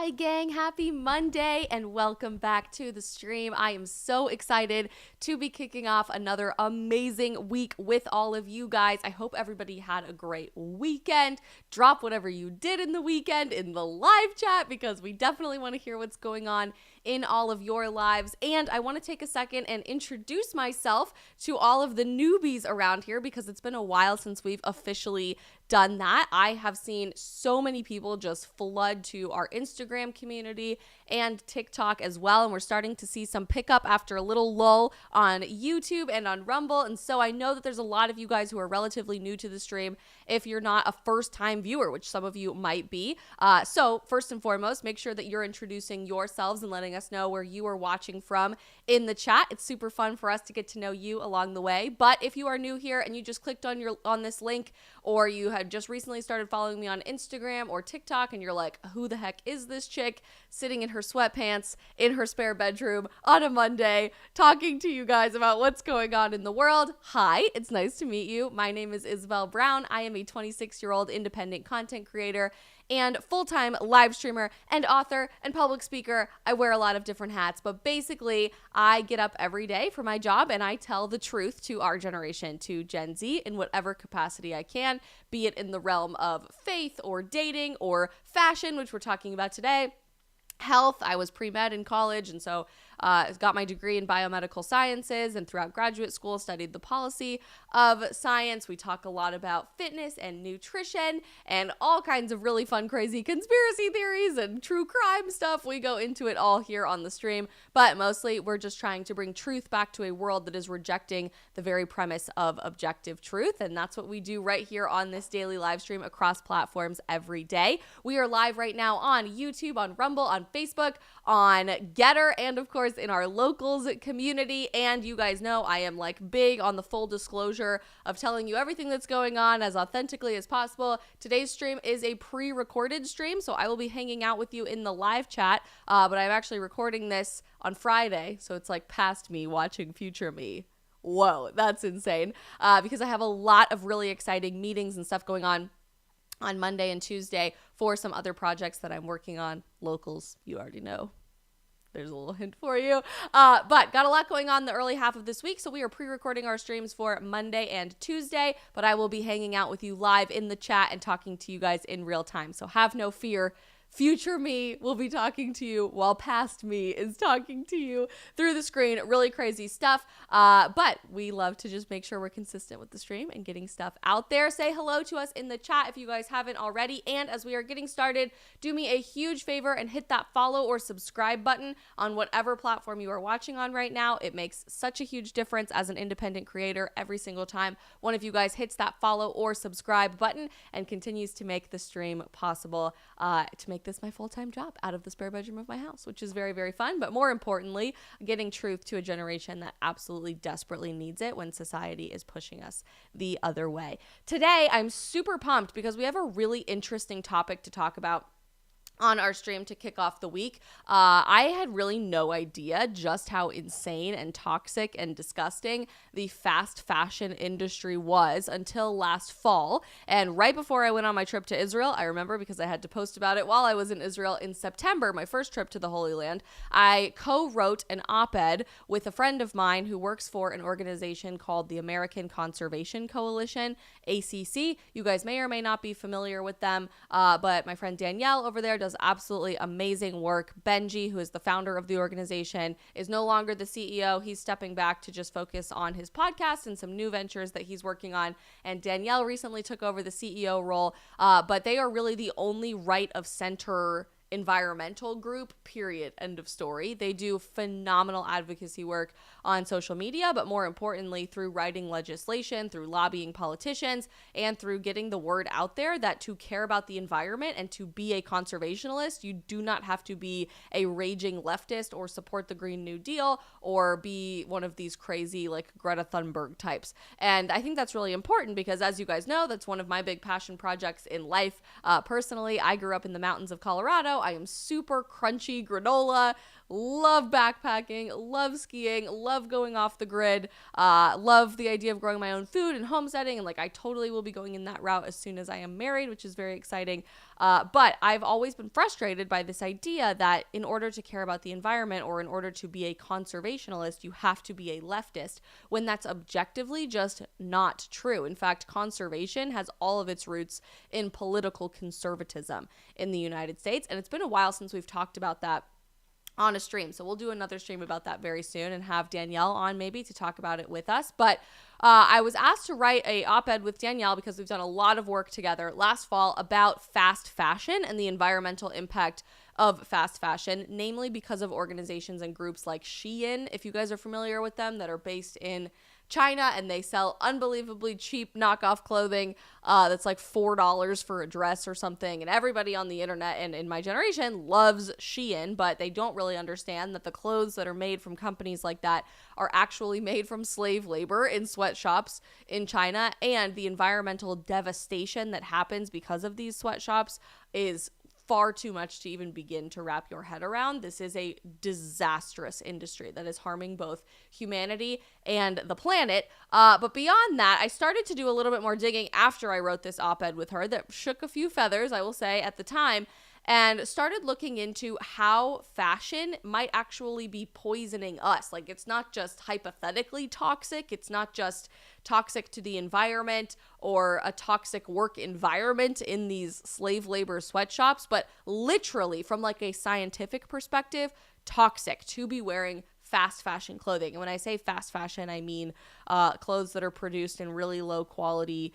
Hi, gang. Happy Monday and welcome back to the stream. I am so excited to be kicking off another amazing week with all of you guys. I hope everybody had a great weekend. Drop whatever you did in the weekend in the live chat because we definitely want to hear what's going on in all of your lives. And I want to take a second and introduce myself to all of the newbies around here because it's been a while since we've officially done that. I have seen so many people just flood to our Instagram community and TikTok as well, and we're starting to see some pickup after a little lull on YouTube and on Rumble. And so I know that there's a lot of you guys who are relatively new to the stream if you're not a first-time viewer, which some of you might be. So first and foremost, make sure that you're introducing yourselves and letting us know where you are watching from in the chat. It's super fun for us to get to know you along the way. But if you are new here and you just clicked on this link, or you had just recently started following me on Instagram or TikTok and you're like, who the heck is this chick sitting in her sweatpants in her spare bedroom on a Monday talking to you guys about what's going on in the world? Hi, it's nice to meet you. My name is Isabel Brown. I am a 26-year-old independent content creator and full-time live streamer and author and public speaker. I wear a lot of different hats, but basically I get up every day for my job and I tell the truth to our generation, to Gen Z, in whatever capacity I can, be it in the realm of faith or dating or fashion, which we're talking about today. Health. I was pre-med in college, and so got my degree in biomedical sciences, and throughout graduate school studied the policy of science. We talk a lot about fitness and nutrition and all kinds of really fun, crazy conspiracy theories and true crime stuff. We go into it all here on the stream, but mostly we're just trying to bring truth back to a world that is rejecting the very premise of objective truth, and that's what we do right here on this daily live stream across platforms every day. We are live right now on YouTube, on Rumble, on Facebook, on Getter, and of course in our locals community. And you guys know I am like big on the full disclosure of telling you everything that's going on as authentically as possible. Today's stream is a pre-recorded stream, so I will be hanging out with you in the live chat, but I'm actually recording this on Friday, so it's like past me watching future me. Whoa, that's insane, because I have a lot of really exciting meetings and stuff going on Monday and Tuesday for some other projects that I'm working on. Locals, you already know. There's a little hint for you. But got a lot going on the early half of this week, so we are pre-recording our streams for Monday and Tuesday, but I will be hanging out with you live in the chat and talking to you guys in real time. So have no fear. Future me will be talking to you while past me is talking to you through the screen. Really crazy stuff. But we love to just make sure we're consistent with the stream and getting stuff out there. Say hello to us in the chat if you guys haven't already. And as we are getting started, do me a huge favor and hit that follow or subscribe button on whatever platform you are watching on right now. It makes such a huge difference as an independent creator every single time one of you guys hits that follow or subscribe button and continues to make the stream possible, to make this my full-time job out of the spare bedroom of my house, which is very, very fun. But more importantly, getting truth to a generation that absolutely desperately needs it when society is pushing us the other way. Today, I'm super pumped because we have a really interesting topic to talk about on our stream to kick off the week. I had really no idea just how insane and toxic and disgusting the fast fashion industry was until last fall. And right before I went on my trip to Israel, I remember because I had to post about it while I was in Israel in September, my first trip to the Holy Land, I co-wrote an op-ed with a friend of mine who works for an organization called the American Conservation Coalition, ACC. You guys may or may not be familiar with them, but my friend Danielle over there does absolutely amazing work. Benji, who is the founder of the organization, is no longer the CEO. He's stepping back to just focus on his podcast and some new ventures that he's working on. And Danielle recently took over the CEO role, but they are really the only right of center environmental group, period, end of story. They do phenomenal advocacy work on social media, but more importantly, through writing legislation, through lobbying politicians, and through getting the word out there that to care about the environment and to be a conservationalist, you do not have to be a raging leftist or support the Green New Deal or be one of these crazy like Greta Thunberg types. And I think that's really important because, as you guys know, that's one of my big passion projects in life. Personally, I grew up in the mountains of Colorado. I am super crunchy granola, love backpacking, love skiing, love going off the grid, love the idea of growing my own food and homesteading. And like, I totally will be going in that route as soon as I am married, which is very exciting. But I've always been frustrated by this idea that in order to care about the environment or in order to be a conservationalist, you have to be a leftist, when that's objectively just not true. In fact, conservation has all of its roots in political conservatism in the United States. And it's been a while since we've talked about that on a stream. So we'll do another stream about that very soon and have Danielle on maybe to talk about it with us. But I was asked to write a op-ed with Danielle because we've done a lot of work together last fall about fast fashion and the environmental impact of fast fashion, namely because of organizations and groups like Shein, if you guys are familiar with them, that are based in China, and they sell unbelievably cheap knockoff clothing that's like $4 for a dress or something. And everybody on the internet and in my generation loves Shein, but they don't really understand that the clothes that are made from companies like that are actually made from slave labor in sweatshops in China, and the environmental devastation that happens because of these sweatshops is far too much to even begin to wrap your head around. This is a disastrous industry that is harming both humanity and the planet. But beyond that, I started to do a little bit more digging after I wrote this op-ed with her that shook a few feathers, I will say, at the time, and started looking into how fashion might actually be poisoning us. Like, it's not just hypothetically toxic. It's not just toxic to the environment or a toxic work environment in these slave labor sweatshops, but literally from like a scientific perspective, toxic to be wearing fast fashion clothing. And when I say fast fashion, I mean clothes that are produced in really low quality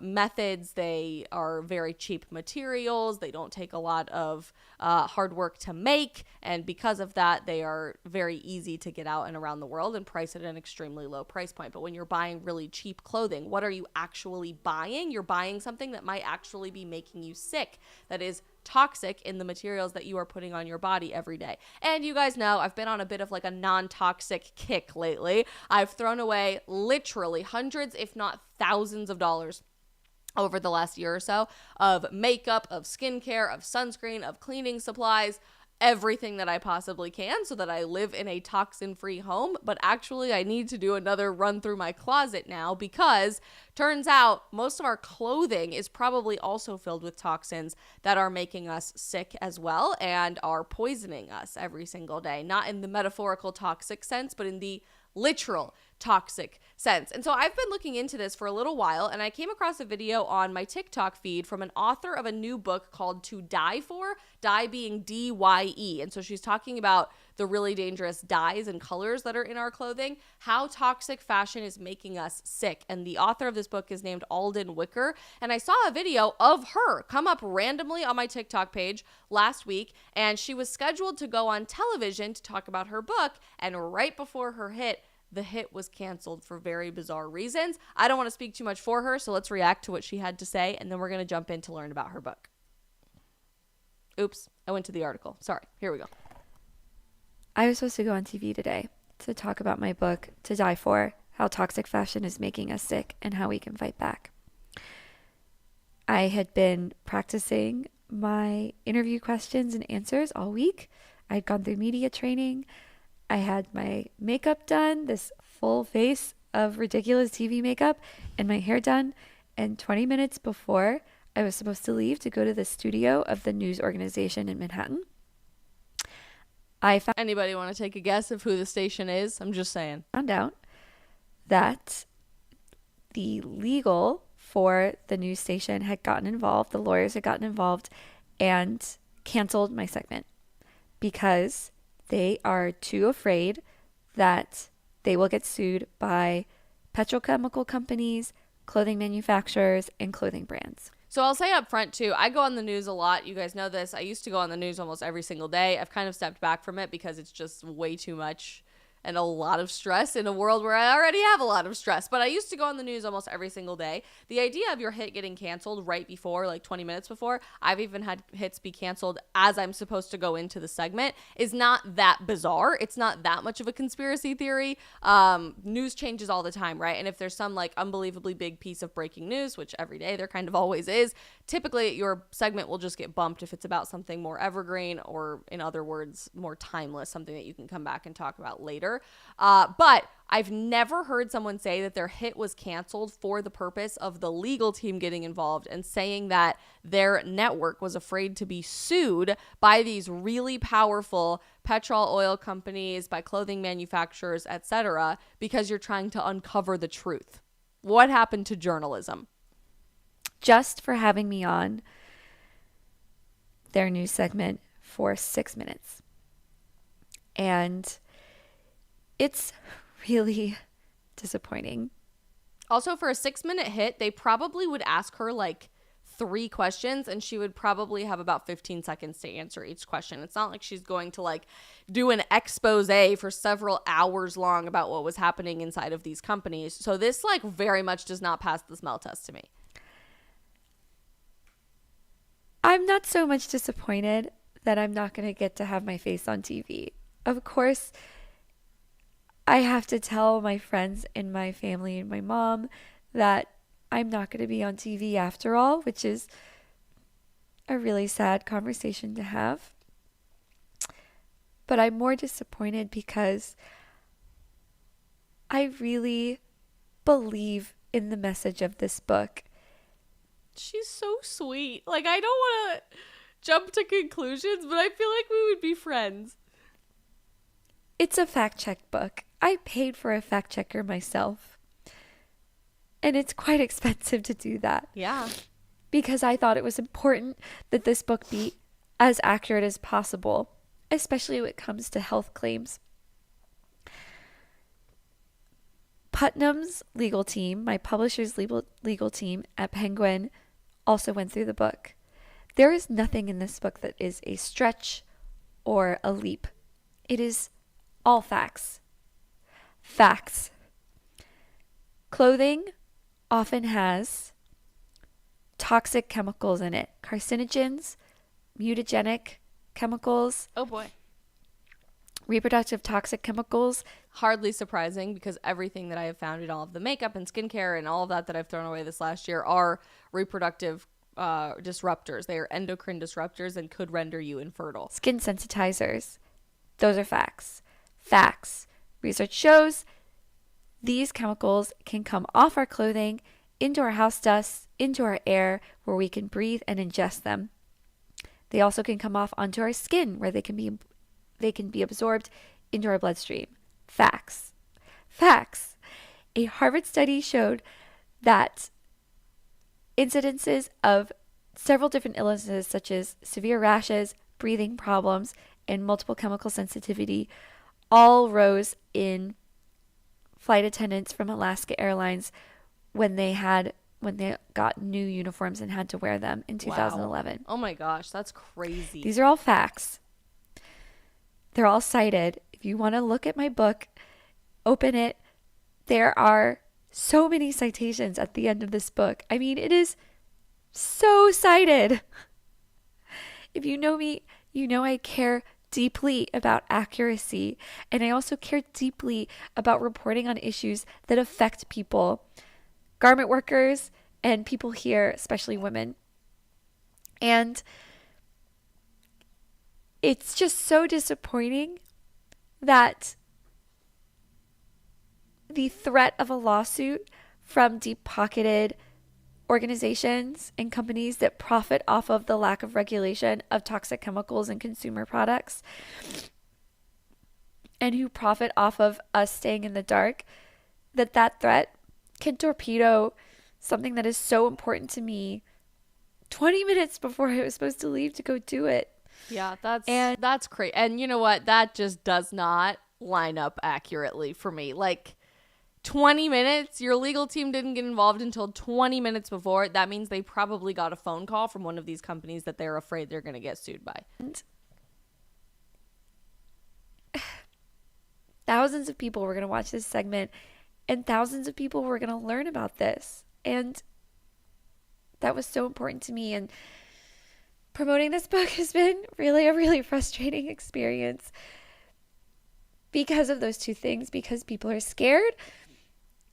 methods. They are very cheap materials. They don't take a lot of hard work to make. And because of that, they are very easy to get out and around the world and price at an extremely low price point. But when you're buying really cheap clothing, what are you actually buying? You're buying something that might actually be making you sick, that is toxic in the materials that you are putting on your body every day. And you guys know I've been on a bit of like a non-toxic kick lately. I've thrown away literally hundreds, if not thousands of dollars over the last year or so of makeup, of skincare, of sunscreen, of cleaning supplies, everything that I possibly can so that I live in a toxin-free home. But actually, I need to do another run through my closet now, because turns out most of our clothing is probably also filled with toxins that are making us sick as well and are poisoning us every single day. Not in the metaphorical toxic sense, but in the literal toxic sense. And so I've been looking into this for a little while, and I came across a video on my TikTok feed from an author of a new book called To Die For, dye being D-Y-E. And so she's talking about the really dangerous dyes and colors that are in our clothing, how toxic fashion is making us sick. And the author of this book is named Alden Wicker. And I saw a video of her come up randomly on my TikTok page last week, and she was scheduled to go on television to talk about her book. And right before the hit was canceled for very bizarre reasons. I don't want to speak too much for her, so let's react to what she had to say, and then we're going to jump in to learn about her book. Oops, I went to the article. Sorry, here we go. I was supposed to go on TV today to talk about my book, To Die For, How Toxic Fashion is Making Us Sick and How We Can Fight Back. I had been practicing my interview questions and answers all week. I'd gone through media training. I had my makeup done, this full face of ridiculous TV makeup, and my hair done. And 20 minutes before I was supposed to leave to go to the studio of the news organization in Manhattan, I found Anybody want to take a guess of who the station is? I'm just saying. Found out that the legal for the news station had gotten involved, the lawyers had gotten involved, and canceled my segment because they are too afraid that they will get sued by petrochemical companies, clothing manufacturers, and clothing brands. So I'll say up front too, I go on the news a lot. You guys know this. I used to go on the news almost every single day. I've kind of stepped back from it because it's just way too much and a lot of stress in a world where I already have a lot of stress. But I used to go on the news almost every single day. The idea of your hit getting canceled right before, like 20 minutes before, I've even had hits be canceled as I'm supposed to go into the segment, is not that bizarre. It's not that much of a conspiracy theory. News changes all the time, right? And if there's some like unbelievably big piece of breaking news, which every day there kind of always is, typically your segment will just get bumped if it's about something more evergreen, or in other words, more timeless, something that you can come back and talk about later. But I've never heard someone say that their hit was canceled for the purpose of the legal team getting involved and saying that their network was afraid to be sued by these really powerful petrol oil companies, by clothing manufacturers, etc., because you're trying to uncover the truth. What happened to journalism? Just for having me on their news segment for 6 minutes. And it's really disappointing. Also, for a 6-minute hit, they probably would ask her like 3 questions and she would probably have about 15 seconds to answer each question. It's not like she's going to like do an expose for several hours long about what was happening inside of these companies. So this like very much does not pass the smell test to me. I'm not so much disappointed that I'm not going to get to have my face on TV. Of course, I have to tell my friends and my family and my mom that I'm not going to be on TV after all, which is a really sad conversation to have. But I'm more disappointed because I really believe in the message of this book. She's so sweet. Like, I don't want to jump to conclusions, but I feel like we would be friends. It's a fact check book. I paid for a fact checker myself. And it's quite expensive to do that. Yeah. Because I thought it was important that this book be as accurate as possible, especially when it comes to health claims. Putnam's legal team, my publisher's legal team at Penguin, also went through the book. There is nothing in this book that is a stretch or a leap. It is all facts. Facts. Clothing often has toxic chemicals in it. Carcinogens, mutagenic chemicals. Oh boy. Reproductive toxic chemicals. Hardly surprising because everything that I have found in all of the makeup and skincare and all of that I've thrown away this last year are reproductive disruptors. They are endocrine disruptors and could render you infertile. Skin sensitizers. Those are facts. Facts. Research shows these chemicals can come off our clothing, into our house dust, into our air, where we can breathe and ingest them. They also can come off onto our skin, where they can be absorbed into our bloodstream. Facts. Facts. A Harvard study showed that incidences of several different illnesses, such as severe rashes, breathing problems, and multiple chemical sensitivity, all rose in flight attendants from Alaska Airlines when they got new uniforms and had to wear them in 2011. Wow. Oh my gosh, that's crazy. These are all facts. They're all cited. If you want to look at my book, open it. There are so many citations at the end of this book. I mean, it is so cited. If you know me, you know I care deeply about accuracy, and I also care deeply about reporting on issues that affect people, garment workers and people here, especially women. And it's just so disappointing that the threat of a lawsuit from deep-pocketed organizations and companies that profit off of the lack of regulation of toxic chemicals in consumer products and who profit off of us staying in the dark, that threat can torpedo something that is so important to me 20 minutes before I was supposed to leave to go do it. Yeah, that's crazy. And you know what? That just does not line up accurately for me. Like, 20 minutes, your legal team didn't get involved until 20 minutes before. That means they probably got a phone call from one of these companies that they're afraid they're going to get sued by. And thousands of people were going to watch this segment, and thousands of people were going to learn about this. And that was so important to me. And promoting this book has been really a really frustrating experience because of those two things, because people are scared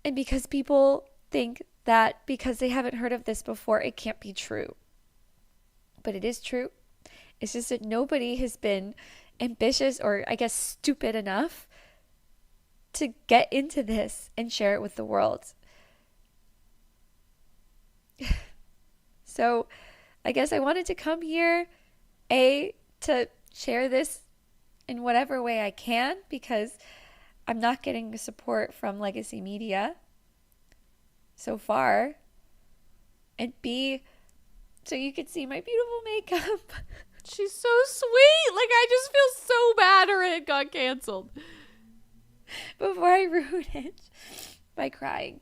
and because people think that because they haven't heard of this before, it can't be true. But it is true. It's just that nobody has been ambitious or, I guess, stupid enough to get into this and share it with the world. So I guess I wanted to come here, to share this in whatever way I can, because I'm not getting the support from legacy media so far. And B, so you could see my beautiful makeup. She's so sweet. Like, I just feel so bad her it got canceled. Before I ruin it by crying.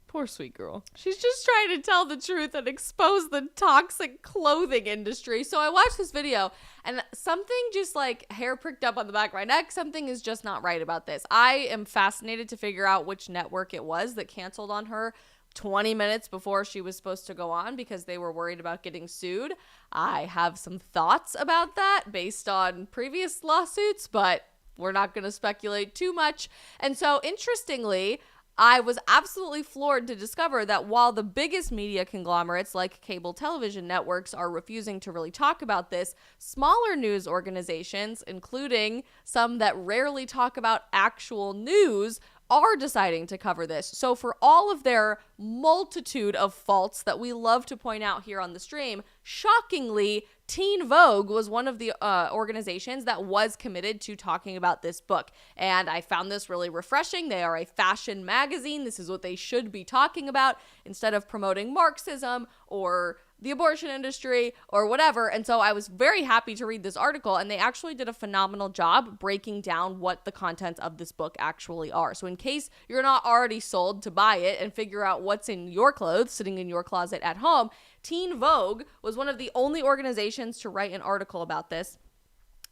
Poor sweet girl. She's just trying to tell the truth and expose the toxic clothing industry. So I watched this video and something just like hair pricked up on the back of my neck. Something is just not right about this. I am fascinated to figure out which network it was that canceled on her 20 minutes before she was supposed to go on because they were worried about getting sued. I have some thoughts about that based on previous lawsuits, but we're not going to speculate too much. And so interestingly, I was absolutely floored to discover that while the biggest media conglomerates like cable television networks are refusing to really talk about this, smaller news organizations, including some that rarely talk about actual news, are deciding to cover this. So for all of their multitude of faults that we love to point out here on the stream, shockingly, Teen Vogue was one of the organizations that was committed to talking about this book. And I found this really refreshing. They are a fashion magazine. This is what they should be talking about instead of promoting Marxism or the abortion industry or whatever. And so I was very happy to read this article, and they actually did a phenomenal job breaking down what the contents of this book actually are. So in case you're not already sold to buy it and figure out what's in your clothes sitting in your closet at home, Teen Vogue was one of the only organizations to write an article about this.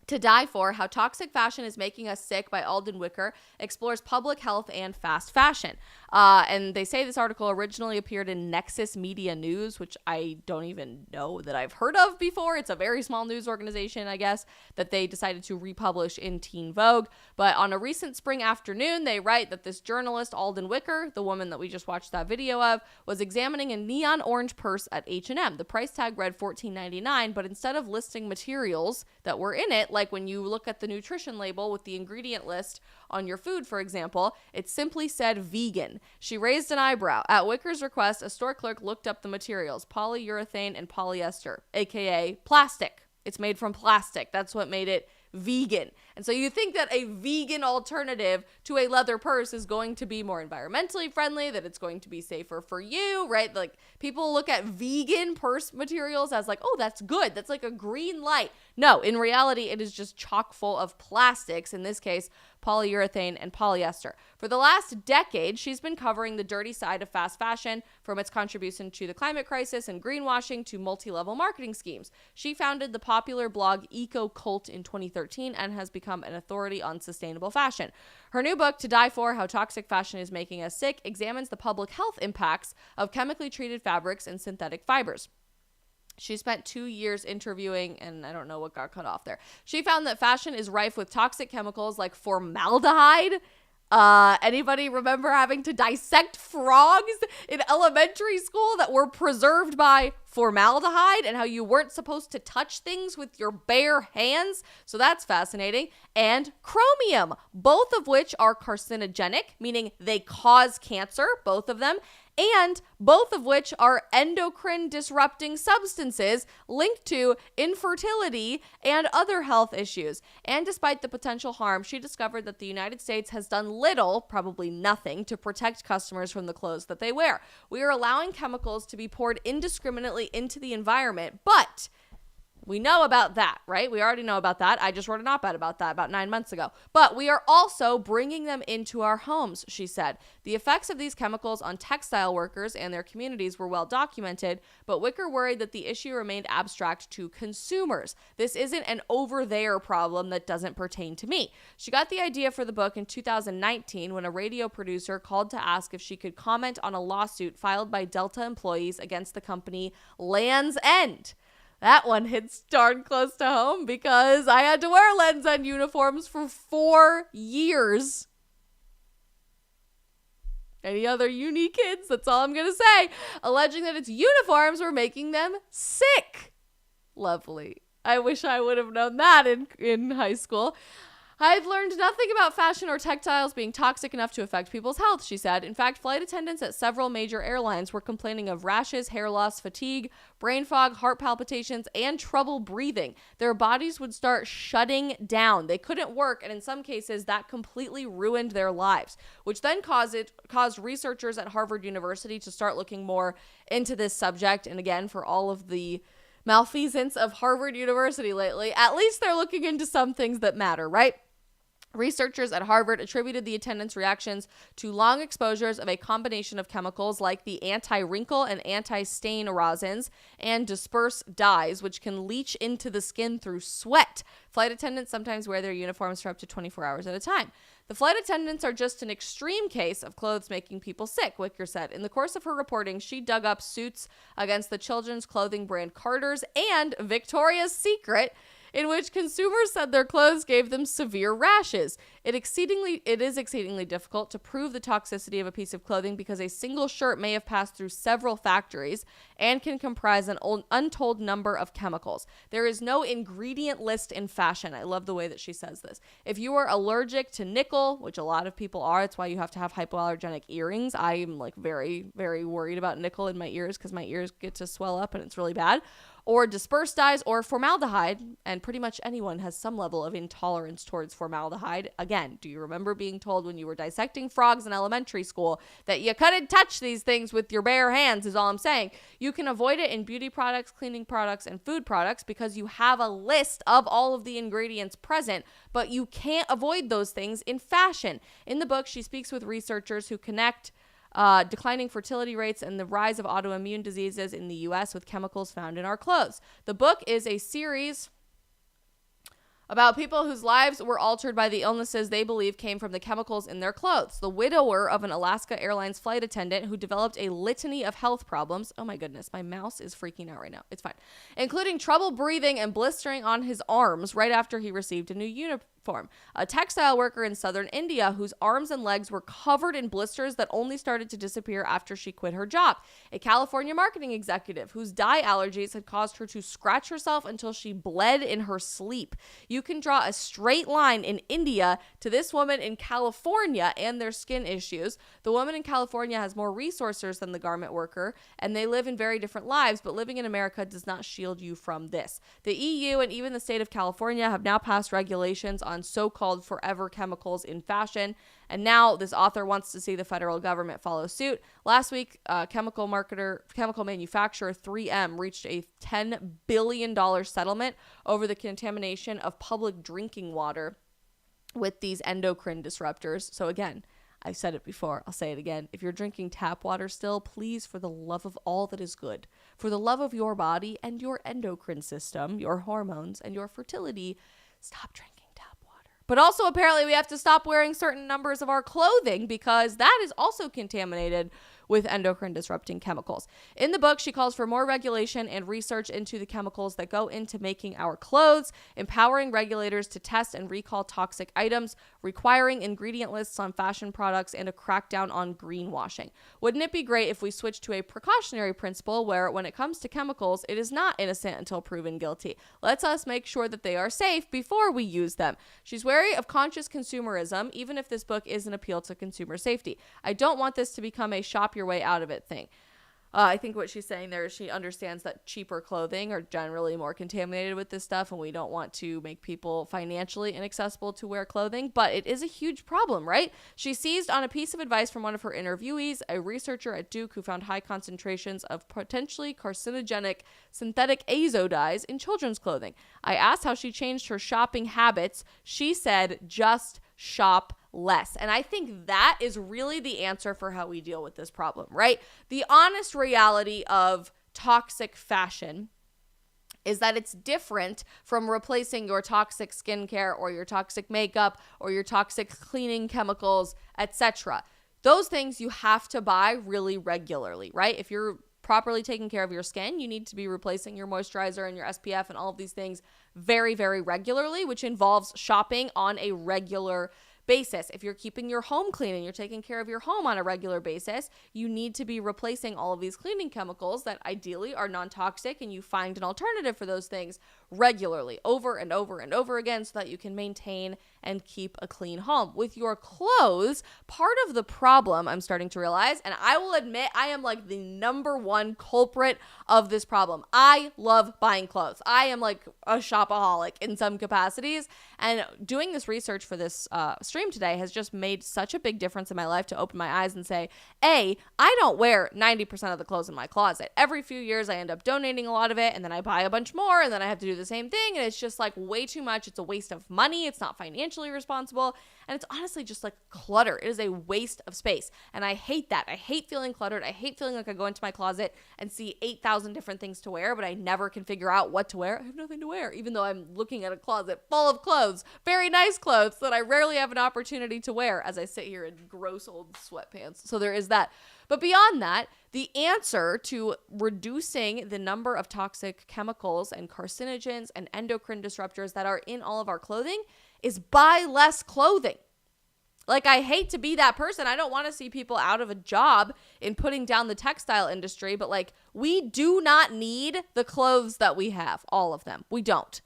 To Die For, How Toxic Fashion is Making Us Sick by Alden Wicker explores public health and fast fashion. And they say this article originally appeared in Nexus Media News, which I don't even know that I've heard of before. It's a very small news organization, I guess, that they decided to republish in Teen Vogue. But on a recent spring afternoon, they write that this journalist, Alden Wicker, the woman that we just watched that video of, was examining a neon orange purse at H&M. The price tag read $14.99, but instead of listing materials that were in it, like when you look at the nutrition label with the ingredient list on your food, for example, it simply said vegan. She raised an eyebrow. At Wicker's request, a store clerk looked up the materials: polyurethane and polyester, aka plastic. It's made from plastic. That's what made it vegan. And so you think that a vegan alternative to a leather purse is going to be more environmentally friendly, that it's going to be safer for you, right? Like, people look at vegan purse materials as like, oh, that's good. That's like a green light. No, in reality, it is just chock full of plastics, in this case, polyurethane and polyester. For the last decade, she's been covering the dirty side of fast fashion, from its contribution to the climate crisis and greenwashing to multi-level marketing schemes. She founded the popular blog Eco Cult in 2013 and has become an authority on sustainable fashion. Her new book, To Die For, How Toxic Fashion is Making Us Sick, examines the public health impacts of chemically treated fabrics and synthetic fibers. She spent 2 years interviewing, and I don't know what got cut off there. She found that fashion is rife with toxic chemicals like formaldehyde. Anybody remember having to dissect frogs in elementary school that were preserved by formaldehyde, and how you weren't supposed to touch things with your bare hands? So that's fascinating. And chromium, both of which are carcinogenic, meaning they cause cancer, both of them, and both of which are endocrine disrupting substances linked to infertility and other health issues. And despite the potential harm, she discovered that the United States has done little, probably nothing, to protect customers from the clothes that they wear. We are allowing chemicals to be poured indiscriminately into the environment, but we know about that, right? We already know about that. I just wrote an op-ed about that about 9 months ago. But we are also bringing them into our homes, she said. The effects of these chemicals on textile workers and their communities were well documented, but Wicker worried that the issue remained abstract to consumers. This isn't an over-there problem that doesn't pertain to me. She got the idea for the book in 2019 when a radio producer called to ask if she could comment on a lawsuit filed by Delta employees against the company Land's End. That one hits darn close to home because I had to wear Land's End uniforms for 4 years. Any other uni kids? That's all I'm going to say. Alleging that its uniforms were making them sick. Lovely. I wish I would have known that in high school. I've learned nothing about fashion or textiles being toxic enough to affect people's health, she said. In fact, flight attendants at several major airlines were complaining of rashes, hair loss, fatigue, brain fog, heart palpitations, and trouble breathing. Their bodies would start shutting down. They couldn't work, and in some cases, that completely ruined their lives, which then caused researchers at Harvard University to start looking more into this subject. And again, for all of the malfeasance of Harvard University lately. At least they're looking into some things that matter, right? Researchers at Harvard attributed the attendants' reactions to long exposures of a combination of chemicals like the anti-wrinkle and anti-stain rosins and disperse dyes, which can leach into the skin through sweat. Flight attendants sometimes wear their uniforms for up to 24 hours at a time. The flight attendants are just an extreme case of clothes making people sick, Wicker said. In the course of her reporting, she dug up suits against the children's clothing brand Carter's and Victoria's Secret, in which consumers said their clothes gave them severe rashes. It is exceedingly difficult to prove the toxicity of a piece of clothing because a single shirt may have passed through several factories and can comprise an untold number of chemicals. There is no ingredient list in fashion. I love the way that she says this. If you are allergic to nickel, which a lot of people are, it's why you have to have hypoallergenic earrings. I am like very, very worried about nickel in my ears because my ears get to swell up and it's really bad. Or dispersed dyes or formaldehyde, and pretty much anyone has some level of intolerance towards formaldehyde. Again, do you remember being told when you were dissecting frogs in elementary school that you couldn't touch these things with your bare hands is all I'm saying. You can avoid it in beauty products, cleaning products, and food products because you have a list of all of the ingredients present, but you can't avoid those things in fashion. In the book, she speaks with researchers who connect declining fertility rates and the rise of autoimmune diseases in the U.S. with chemicals found in our clothes. The book is a series about people whose lives were altered by the illnesses they believe came from the chemicals in their clothes. The widower of an Alaska Airlines flight attendant who developed a litany of health problems. Oh my goodness, my mouse is freaking out right now. It's fine. Including trouble breathing and blistering on his arms right after he received a new uniform. A textile worker in southern India whose arms and legs were covered in blisters that only started to disappear after she quit her job. A California marketing executive whose dye allergies had caused her to scratch herself until she bled in her sleep. You can draw a straight line in India to this woman in California and their skin issues. The woman in California has more resources than the garment worker, and they live in very different lives, but living in America does not shield you from this. The EU and even the state of California have now passed regulations on so-called forever chemicals in fashion, and now this author wants to see the federal government follow suit. Last week, chemical manufacturer 3M reached a $10 billion settlement over the contamination of public drinking water with these endocrine disruptors. So again, I've said it before, I'll say it again. If you're drinking tap water still, please, for the love of all that is good, for the love of your body and your endocrine system, your hormones and your fertility, stop drinking. But also, apparently, we have to stop wearing certain numbers of our clothing because that is also contaminated with endocrine disrupting chemicals. In the book, she calls for more regulation and research into the chemicals that go into making our clothes, empowering regulators to test and recall toxic items, requiring ingredient lists on fashion products, and a crackdown on greenwashing. Wouldn't it be great if we switched to a precautionary principle where, when it comes to chemicals, it is not innocent until proven guilty? Let's us make sure that they are safe before we use them. She's wary of conscious consumerism, even if this book is an appeal to consumer safety. I don't want this to become a shop your way out of it thing. I think what she's saying there is she understands that cheaper clothing are generally more contaminated with this stuff, and we don't want to make people financially inaccessible to wear clothing, but it is a huge problem, right? She seized on a piece of advice from one of her interviewees, a researcher at Duke who found high concentrations of potentially carcinogenic synthetic azo dyes in children's clothing. I asked how she changed her shopping habits. She said, just shop less. And I think that is really the answer for how we deal with this problem, right? The honest reality of toxic fashion is that it's different from replacing your toxic skincare or your toxic makeup or your toxic cleaning chemicals, etc. Those things you have to buy really regularly, right? If you're properly taking care of your skin, you need to be replacing your moisturizer and your SPF and all of these things very, very regularly, which involves shopping on a regular basis. If you're keeping your home clean and you're taking care of your home on a regular basis, you need to be replacing all of these cleaning chemicals that ideally are non-toxic, and you find an alternative for those things regularly, over and over and over again, so that you can maintain and keep a clean home. With your clothes, part of the problem I'm starting to realize, and I will admit I am like the number one culprit of this problem. I love buying clothes. I am like a shopaholic in some capacities, and doing this research for this stream today has just made such a big difference in my life to open my eyes and say, A, I don't wear 90% of the clothes in my closet. Every few years I end up donating a lot of it, and then I buy a bunch more, and then I have to do the same thing, and it's just like way too much. It's a waste of money. It's not financially responsible, and it's honestly just like clutter. It is a waste of space, and I hate that. I hate feeling cluttered. I hate feeling like I go into my closet and see 8,000 different things to wear, but I never can figure out what to wear. I have nothing to wear, even though I'm looking at a closet full of clothes, very nice clothes that I rarely have an opportunity to wear as I sit here in gross old sweatpants. So there is that. But beyond that, the answer to reducing the number of toxic chemicals and carcinogens and endocrine disruptors that are in all of our clothing is buy less clothing. Like, I hate to be that person. I don't want to see people out of a job in putting down the textile industry, but like, we do not need the clothes that we have, all of them. We don't.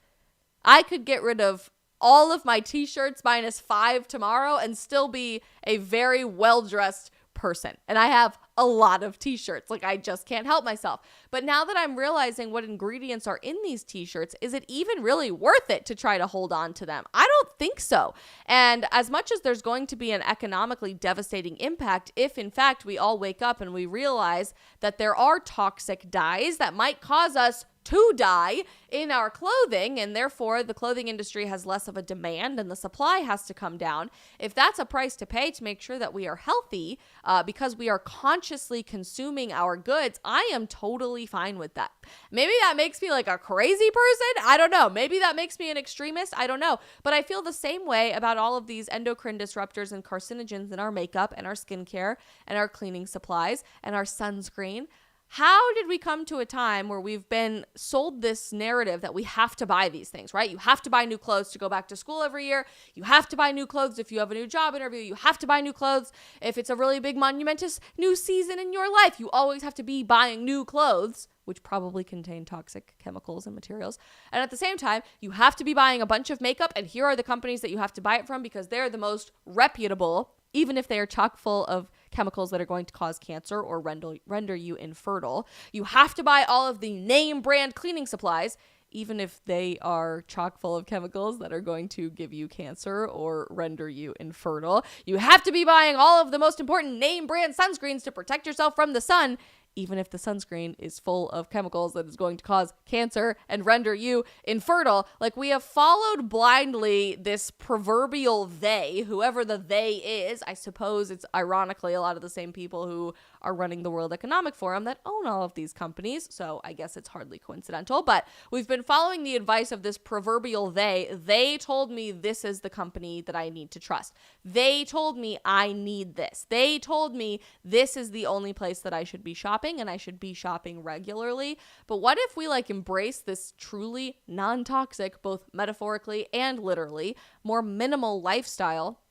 I could get rid of all of my t-shirts -5 tomorrow and still be a very well-dressed person. And I have a lot of t-shirts. Like, I just can't help myself. But now that I'm realizing what ingredients are in these t-shirts, is it even really worth it to try to hold on to them? I don't think so. And as much as there's going to be an economically devastating impact, if in fact we all wake up and we realize that there are toxic dyes that might cause us to die in our clothing, and therefore the clothing industry has less of a demand and the supply has to come down. If that's a price to pay to make sure that we are healthy because we are consciously consuming our goods, I am totally fine with that. Maybe that makes me like a crazy person. I don't know. Maybe that makes me an extremist. I don't know. But I feel the same way about all of these endocrine disruptors and carcinogens in our makeup and our skincare and our cleaning supplies and our sunscreen. How did we come to a time where we've been sold this narrative that we have to buy these things, right? You have to buy new clothes to go back to school every year. You have to buy new clothes if you have a new job interview. You have to buy new clothes if it's a really big monumentous new season in your life. You always have to be buying new clothes, which probably contain toxic chemicals and materials. And at the same time, you have to be buying a bunch of makeup, and here are the companies that you have to buy it from because they're the most reputable, even if they are chock full of chemicals that are going to cause cancer or render you infertile. You have to buy all of the name brand cleaning supplies, even if they are chock full of chemicals that are going to give you cancer or render you infertile. You have to be buying all of the most important name brand sunscreens to protect yourself from the sun, even if the sunscreen is full of chemicals that is going to cause cancer and render you infertile. Like, we have followed blindly this proverbial they, whoever the they is. I suppose it's ironically a lot of the same people who are running the World Economic Forum that own all of these companies. So I guess it's hardly coincidental, but we've been following the advice of this proverbial they. They told me this is the company that I need to trust. They told me I need this. They told me this is the only place that I should be shopping, and I should be shopping regularly. But what if we like embrace this truly non-toxic, both metaphorically and literally, more minimal lifestyle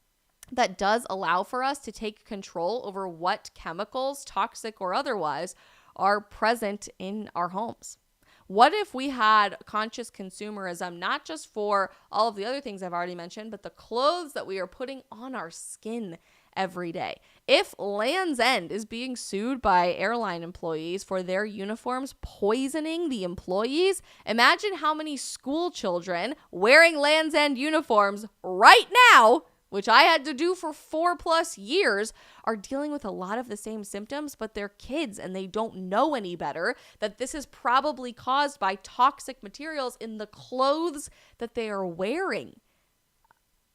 that does allow for us to take control over what chemicals, toxic or otherwise, are present in our homes? What if we had conscious consumerism, not just for all of the other things I've already mentioned, but the clothes that we are putting on our skin every day? If Land's End is being sued by airline employees for their uniforms poisoning the employees, imagine how many school children wearing Land's End uniforms right now, which I had to do for 4+ years, are dealing with a lot of the same symptoms, but they're kids and they don't know any better, that this is probably caused by toxic materials in the clothes that they are wearing.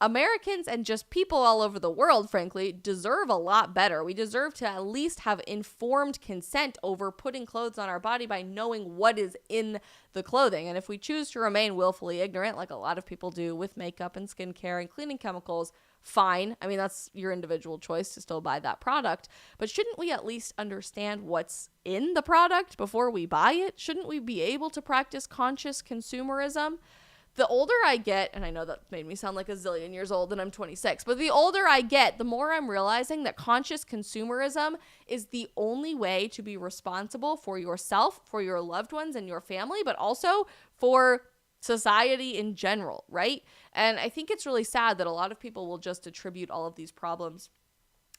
Americans and just people all over the world, frankly, deserve a lot better. We deserve to at least have informed consent over putting clothes on our body by knowing what is in the clothing. And if we choose to remain willfully ignorant, like a lot of people do with makeup and skincare and cleaning chemicals, fine. I mean, that's your individual choice to still buy that product. But shouldn't we at least understand what's in the product before we buy it? Shouldn't we be able to practice conscious consumerism? The older I get, and I know that made me sound like a zillion years old and I'm 26, but the older I get, the more I'm realizing that conscious consumerism is the only way to be responsible for yourself, for your loved ones and your family, but also for society in general, right? And I think it's really sad that a lot of people will just attribute all of these problems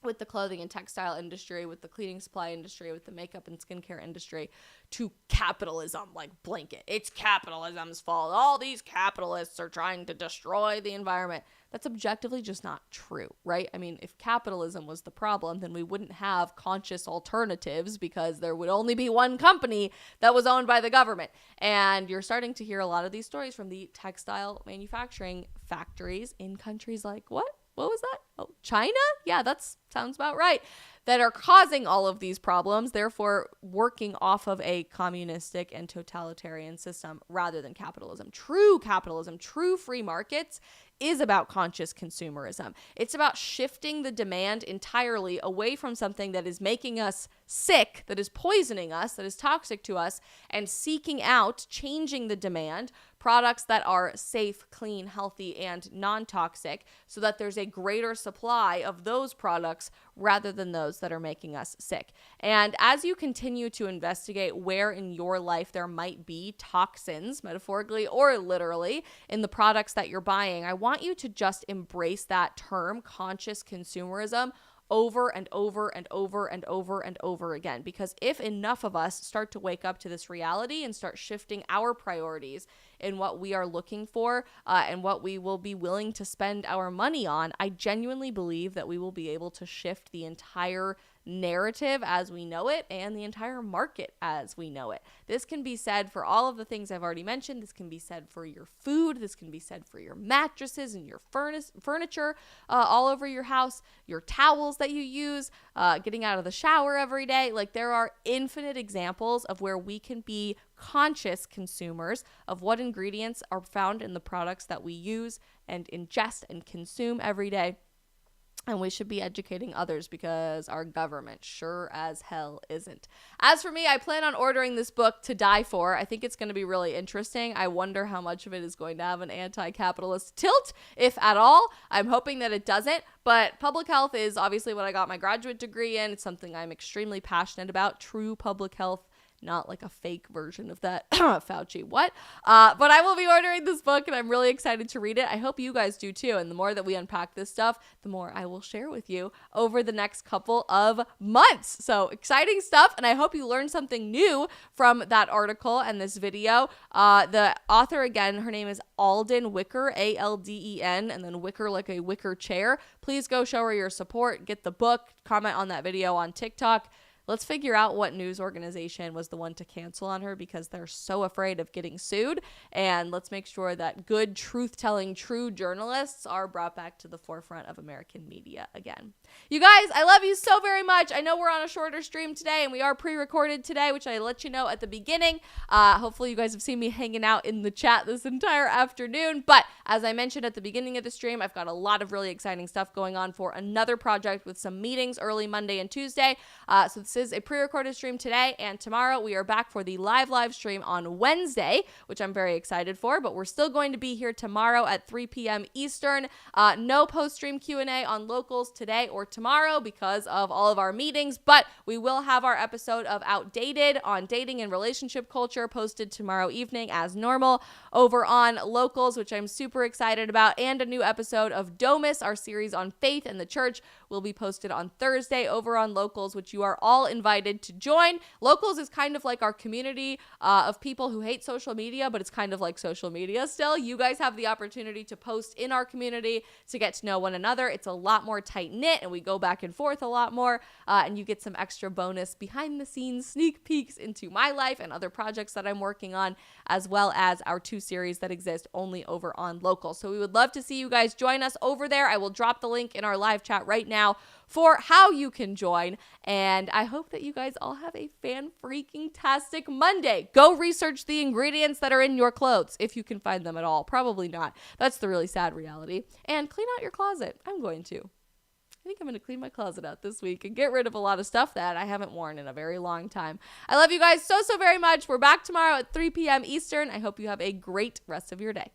with the clothing and textile industry, with the cleaning supply industry, with the makeup and skincare industry to capitalism, like blanket. It's capitalism's fault. All these capitalists are trying to destroy the environment. That's objectively just not true, right? I mean, if capitalism was the problem, then we wouldn't have conscious alternatives because there would only be one company that was owned by the government. And you're starting to hear a lot of these stories from the textile manufacturing factories in countries like what? What was that? Oh, China? Yeah, that sounds about right. That are causing all of these problems, therefore working off of a communistic and totalitarian system rather than capitalism. True capitalism, true free markets is about conscious consumerism. It's about shifting the demand entirely away from something that is making us sick, that is poisoning us, that is toxic to us, and seeking out, changing the demand, products that are safe, clean, healthy, and non-toxic so that there's a greater supply of those products rather than those that are making us sick. And as you continue to investigate where in your life there might be toxins, metaphorically or literally, in the products that you're buying, I want you to just embrace that term, conscious consumerism, over and over and over and over and over again. Because if enough of us start to wake up to this reality and start shifting our priorities in what we are looking for and what we will be willing to spend our money on, I genuinely believe that we will be able to shift the entire narrative as we know it and the entire market as we know it. This can be said for all of the things I've already mentioned. This can be said for your food. This can be said for your mattresses and your furniture all over your house, your towels that you use, getting out of the shower every day. Like, there are infinite examples of where we can be conscious consumers of what ingredients are found in the products that we use and ingest and consume every day. And we should be educating others because our government sure as hell isn't. As for me, I plan on ordering this book To Die For. I think it's going to be really interesting. I wonder how much of it is going to have an anti-capitalist tilt, if at all. I'm hoping that it doesn't. But public health is obviously what I got my graduate degree in. It's something I'm extremely passionate about. True public health. Not like a fake version of that. Fauci, what? But I will be ordering this book and I'm really excited to read it. I hope you guys do too. And the more that we unpack this stuff, the more I will share with you over the next couple of months. So exciting stuff. And I hope you learned something new from that article and this video. The author, again, her name is Alden Wicker, Alden, and then Wicker like a wicker chair. Please go show her your support. Get the book. Comment on that video on TikTok. Let's figure out what news organization was the one to cancel on her because they're so afraid of getting sued. And let's make sure that good, truth-telling, true journalists are brought back to the forefront of American media again. You guys, I love you so very much. I know we're on a shorter stream today and we are pre-recorded today, which I let you know at the beginning. Hopefully you guys have seen me hanging out in the chat this entire afternoon. But as I mentioned at the beginning of the stream, I've got a lot of really exciting stuff going on for another project with some meetings early Monday and Tuesday. So this is a pre-recorded stream today, and tomorrow we are back for the live stream on Wednesday, which I'm very excited for, but we're still going to be here tomorrow at 3 p.m. Eastern. No post-stream Q&A on locals today or tomorrow because of all of our meetings, but we will have our episode of Outdated on dating and relationship culture posted tomorrow evening as normal over on locals, which I'm super excited about, and a new episode of Domus, our series on faith and the church, will be posted on Thursday over on locals, which you are all invited to join. Locals is kind of like our community of people who hate social media, but it's kind of like social media still. You guys have the opportunity to post in our community to get to know one another. It's a lot more tight-knit, and we go back and forth a lot more, and you get some extra bonus behind-the-scenes sneak peeks into my life and other projects that I'm working on, as well as our 2 series that exist only over on Locals. So we would love to see you guys join us over there. I will drop the link in our live chat right now for how you can join, and I hope that you guys all have a fan-freaking-tastic Monday. Go research the ingredients that are in your clothes, if you can find them at all. Probably not. That's the really sad reality. And clean out your closet. I'm going to. I think I'm going to clean my closet out this week and get rid of a lot of stuff that I haven't worn in a very long time. I love you guys so very much. We're back tomorrow at 3 p.m. Eastern. I hope you have a great rest of your day.